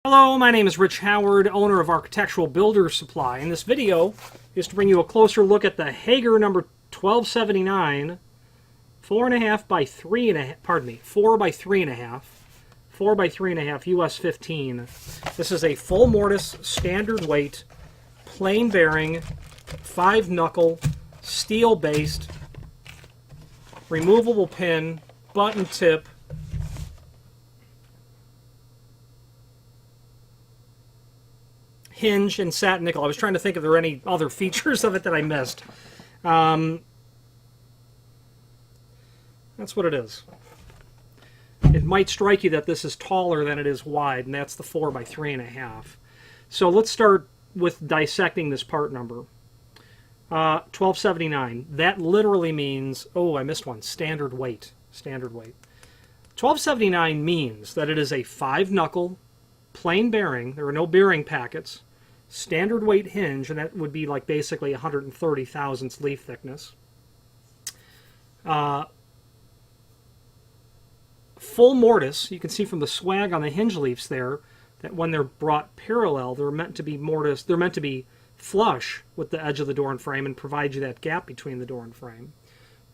Hello, my name is Rich Howard, owner of Architectural Builder Supply, and this video is to bring you a closer look at the Hager number 1279, 4.5 by 3.5, pardon me, 4 by 3.5, 4 by 3.5 US15. This is a full mortise, standard weight, plain bearing, 5-knuckle, steel-based, removable pin, button tip, hinge, and satin nickel. I was trying to think if there were any other features of it that I missed. That's what it is. It might strike you that this is taller than it is wide, and that's the 4 by 3.5. So let's start with dissecting this part number. 1279. That literally means, oh, I missed one, standard weight. Standard weight. 1279 means that it is a 5-knuckle, plain bearing. There are no bearing packets. Standard weight hinge, and that would be like basically 130 thousandths leaf thickness. Full mortise. You can see from the swag on the hinge leaves there that when they're brought parallel, they're meant to be mortise. They're meant to be flush with the edge of the door and frame and provide you that gap between the door and frame.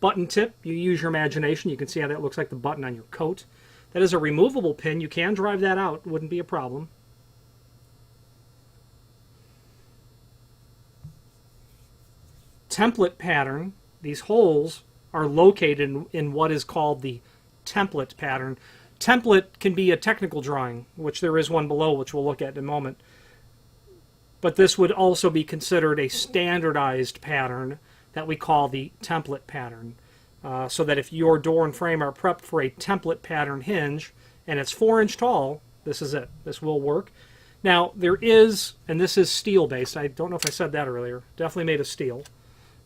Button tip. You use your imagination. You can see how that looks like the button on your coat. That is a removable pin. You can drive that out. Wouldn't be a problem. Template pattern. These holes are located in what is called the template pattern. Template can be a technical drawing, which there is one below, which we'll look at in a moment. But this would also be considered a standardized pattern that we call the template pattern. So that if your door and frame are prepped for a template pattern hinge, and it's 4 inch tall, this is it. This will work. Now, there is, and this is steel-based. I don't know if I said that earlier. Definitely made of steel.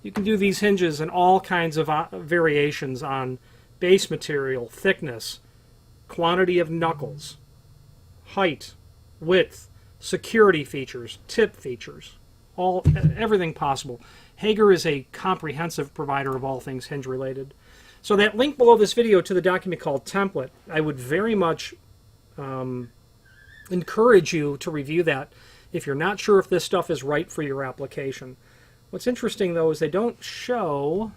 You can do these hinges in all kinds of variations on base material, thickness, quantity of knuckles, height, width, security features, tip features, everything possible. Hager is a comprehensive provider of all things hinge related. So that link below this video to the document called Template, I would very much encourage you to review that if you're not sure if this stuff is right for your application. What's interesting though is they don't show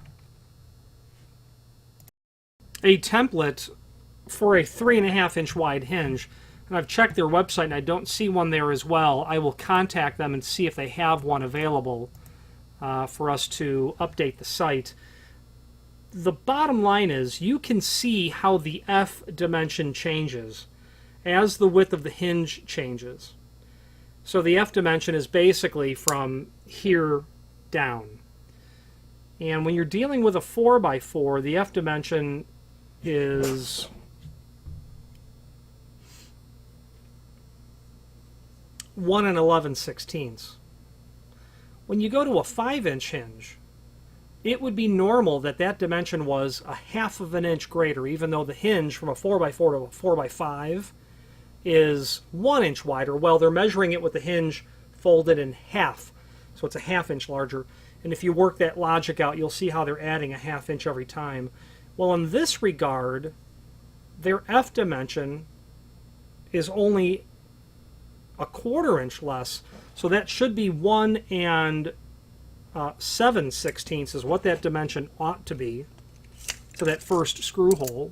a template for a 3.5 inch wide hinge. And I've checked their website and I don't see one there as well. I will contact them and see if they have one available for us to update the site. The bottom line is you can see how the F dimension changes as the width of the hinge changes. So the F dimension is basically from here down. And when you're dealing with a 4x4, the F dimension is 1 11/16. When you go to a 5-inch hinge, it would be normal that that dimension was a 1/2 of an inch greater, even though the hinge from a 4x4 to a 4x5 is 1 inch wider. Well, they're measuring it with the hinge folded in half, so it's a 1/2 inch larger. And if you work that logic out, you'll see how they're adding a 1/2 inch every time. Well, in this regard, their F dimension is only a 1/4 inch less, so that should be 1 7/16 is what that dimension ought to be for that first screw hole.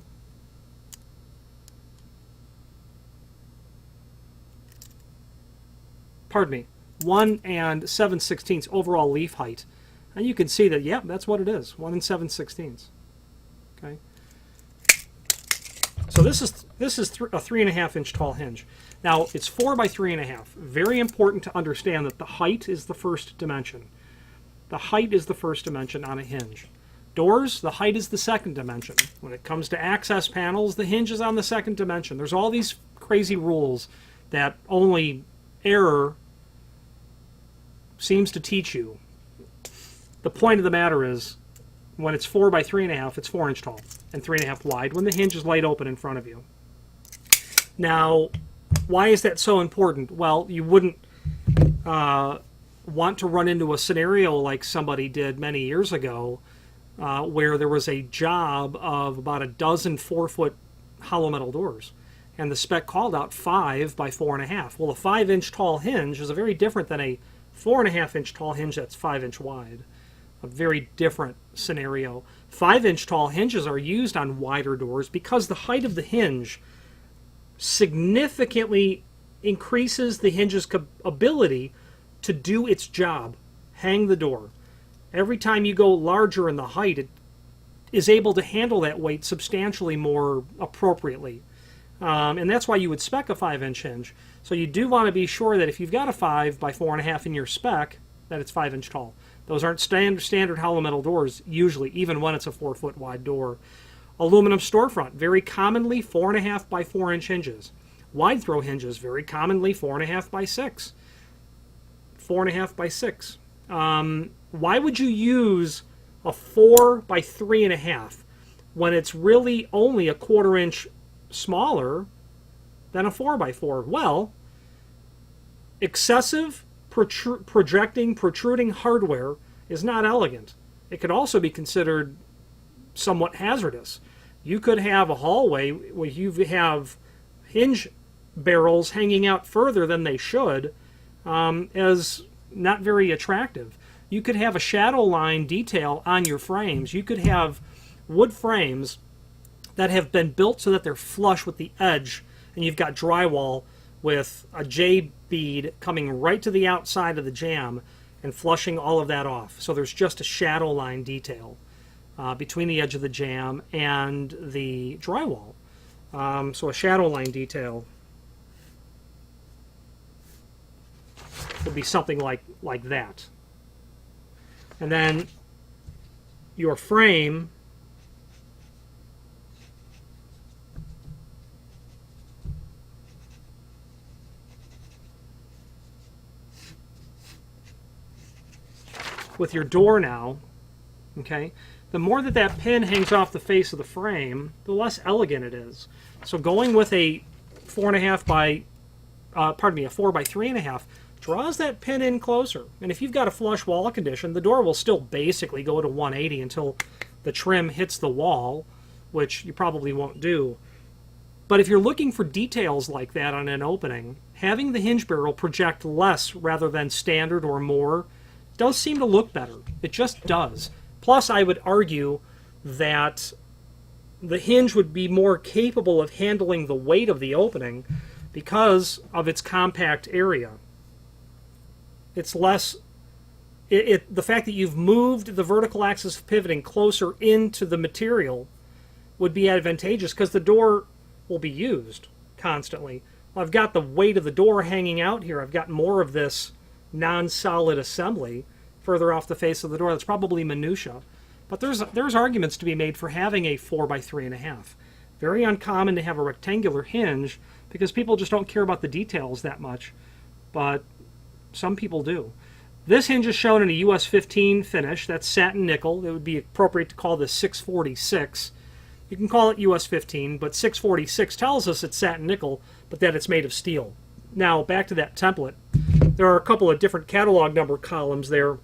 Pardon me, 1 7/16 overall leaf height. And you can see that, yeah, that's what it is, 1 7/16. Okay. So this is a 3.5 inch tall hinge. Now it's 4 by 3.5. Very important to understand that the height is the first dimension. The height is the first dimension on a hinge. Doors, the height is the second dimension. When it comes to access panels, the hinge is on the second dimension. There's all these crazy rules that only error seems to teach you. The point of the matter is, when it's 4 by 3.5, it's 4 inch tall and 3.5 wide when the hinge is laid open in front of you. Now, why is that so important? Well, you wouldn't want to run into a scenario like somebody did many years ago where there was a job of about a dozen 4-foot hollow metal doors. and the spec called out 5 by 4.5. Well, a 5-inch tall hinge is very different than a 4.5-inch tall hinge that's 5-inch wide. A very different scenario. 5-inch tall hinges are used on wider doors because the height of the hinge significantly increases the hinge's ability to do its job, hang the door. Every time you go larger in the height, it is able to handle that weight substantially more appropriately. And that's why you would spec a 5-inch hinge. So you do want to be sure that if you've got a 5 by 4.5 in your spec, that it's 5-inch tall. Those aren't standard hollow metal doors, usually, even when it's a 4-foot wide door. Aluminum storefront, very commonly 4.5 by 4-inch hinges. Wide throw hinges, very commonly 4.5 by 6. 4.5 by 6. Why would you use a 4 by 3.5 when it's really only a 1/4 inch smaller than a 4 by 4? Well, excessive protruding hardware is not elegant. It could also be considered somewhat hazardous. You could have a hallway where you have hinge barrels hanging out further than they should, as not very attractive. You could have a shadow line detail on your frames. You could have wood frames that have been built so that they're flush with the edge, and you've got drywall with a J bead coming right to the outside of the jamb and flushing all of that off. So there's just a shadow line detail between the edge of the jamb and the drywall. So a shadow line detail would be something like that. And then your frame with your door now, okay, the more that pin hangs off the face of the frame, the less elegant it is. So going with a 4.5 by, a 4 by 3.5 draws that pin in closer. And if you've got a flush wall condition, the door will still basically go to 180 until the trim hits the wall, which you probably won't do. But if you're looking for details like that on an opening, having the hinge barrel project less rather than standard or more does seem to look better. It just does. Plus, I would argue that the hinge would be more capable of handling the weight of the opening because of its compact area. It's less... the fact that you've moved the vertical axis of pivoting closer into the material would be advantageous because the door will be used constantly. Well, I've got the weight of the door hanging out here. I've got more of this non-solid assembly further off the face of the door. That's probably minutia. But there's arguments to be made for having a 4 by 3.5. Very uncommon to have a rectangular hinge because people just don't care about the details that much. But some people do. This hinge is shown in a US15 finish. That's satin nickel. It would be appropriate to call this 646. You can call it US15, but 646 tells us it's satin nickel, but that it's made of steel. Now, back to that template. There are a couple of different catalog number columns there.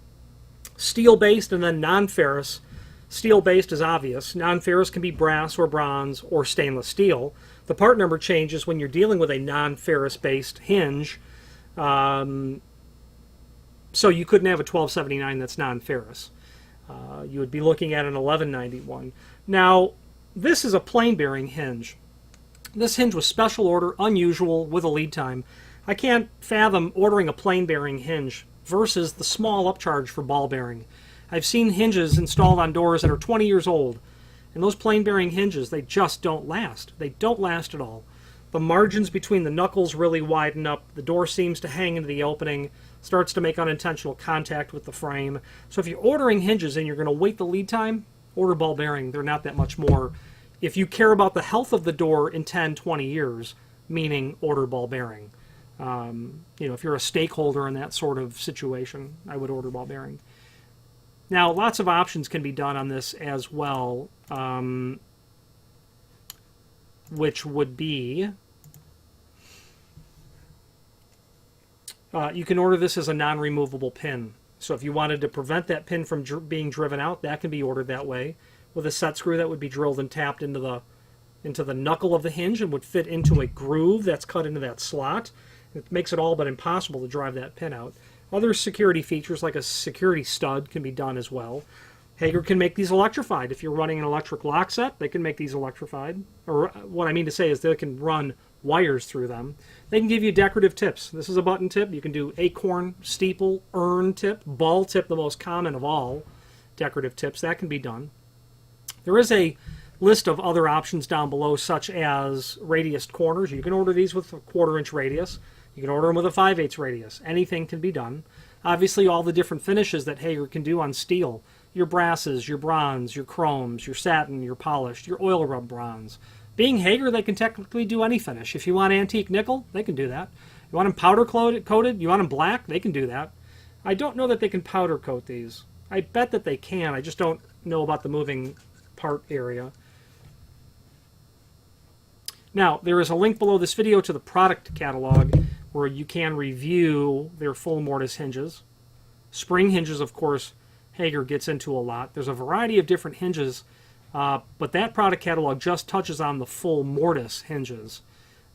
Steel-based and then non-ferrous. Steel-based is obvious. Non-ferrous can be brass or bronze or stainless steel. The part number changes when you're dealing with a non-ferrous-based hinge. So you couldn't have a 1279 that's non-ferrous. You would be looking at an 1191. Now, this is a plain bearing hinge. This hinge was special order, unusual, with a lead time. I can't fathom ordering a plain bearing hinge versus the small upcharge for ball bearing. I've seen hinges installed on doors that are 20 years old, and those plain bearing hinges, they just don't last. They don't last at all. The margins between the knuckles really widen up. The door seems to hang into the opening, starts to make unintentional contact with the frame. So if you're ordering hinges and you're going to wait the lead time, order ball bearing. They're not that much more. If you care about the health of the door in 10, 20 years, meaning order ball bearing. If you're a stakeholder in that sort of situation, I would order ball bearing. Now, lots of options can be done on this as well, which would be, you can order this as a non-removable pin. So if you wanted to prevent that pin from being driven out, that can be ordered that way. With a set screw that would be drilled and tapped into the into the knuckle of the hinge and would fit into a groove that's cut into that slot. It makes it all but impossible to drive that pin out. Other security features like a security stud can be done as well. Hager can make these electrified. If you're running an electric lock set, they can make these electrified. Or what I mean to say is they can run wires through them. They can give you decorative tips. This is a button tip. You can do acorn, steeple, urn tip, ball tip, the most common of all decorative tips. That can be done. There is a list of other options down below, such as radiused corners. You can order these with a 1/4-inch radius. You can order them with a 5/8 radius. Anything can be done. Obviously, all the different finishes that Hager can do on steel. Your brasses, your bronze, your chromes, your satin, your polished, your oil rub bronze. Being Hager, they can technically do any finish. If you want antique nickel, they can do that. You want them powder coated, you want them black, they can do that. I don't know that they can powder coat these. I bet that they can. I just don't know about the moving part area. Now, there is a link below this video to the product catalog where you can review their full mortise hinges. Spring hinges, of course, Hager gets into a lot. There's a variety of different hinges, but that product catalog just touches on the full mortise hinges.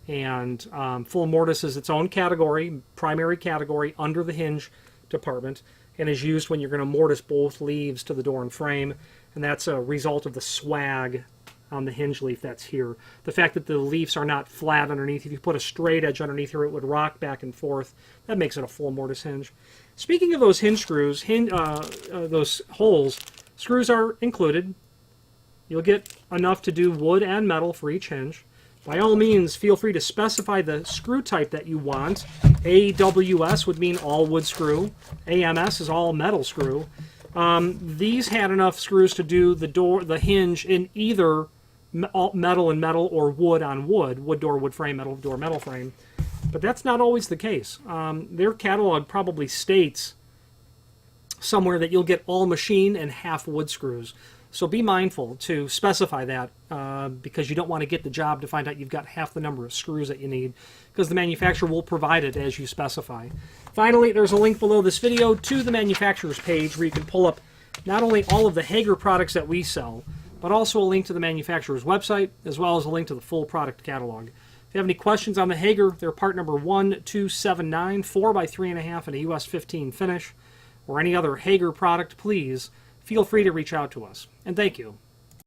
And full mortise is its own category, primary category under the hinge department, and is used when you're going to mortise both leaves to the door and frame, and that's a result of the swag on the hinge leaf that's here. The fact that the leaves are not flat underneath. If you put a straight edge underneath here, it would rock back and forth. That makes it a full mortise hinge. Speaking of those hinge screws, those holes, screws are included. You'll get enough to do wood and metal for each hinge. By all means, feel free to specify the screw type that you want. AWS would mean all wood screw. AMS is all metal screw. These had enough screws to do the hinge in either metal and metal or wood on wood. Wood door, wood frame, metal door, metal frame. But that's not always the case. Their catalog probably states somewhere that you'll get all machine and half wood screws. So be mindful to specify that because you don't want to get the job to find out you've got half the number of screws that you need, because the manufacturer will provide it as you specify. Finally, there's a link below this video to the manufacturer's page where you can pull up not only all of the Hager products that we sell, but also a link to the manufacturer's website, as well as a link to the full product catalog. If you have any questions on the Hager, they're part number 1279, 4x3.5 and a US15 finish, or any other Hager product, please feel free to reach out to us. And thank you.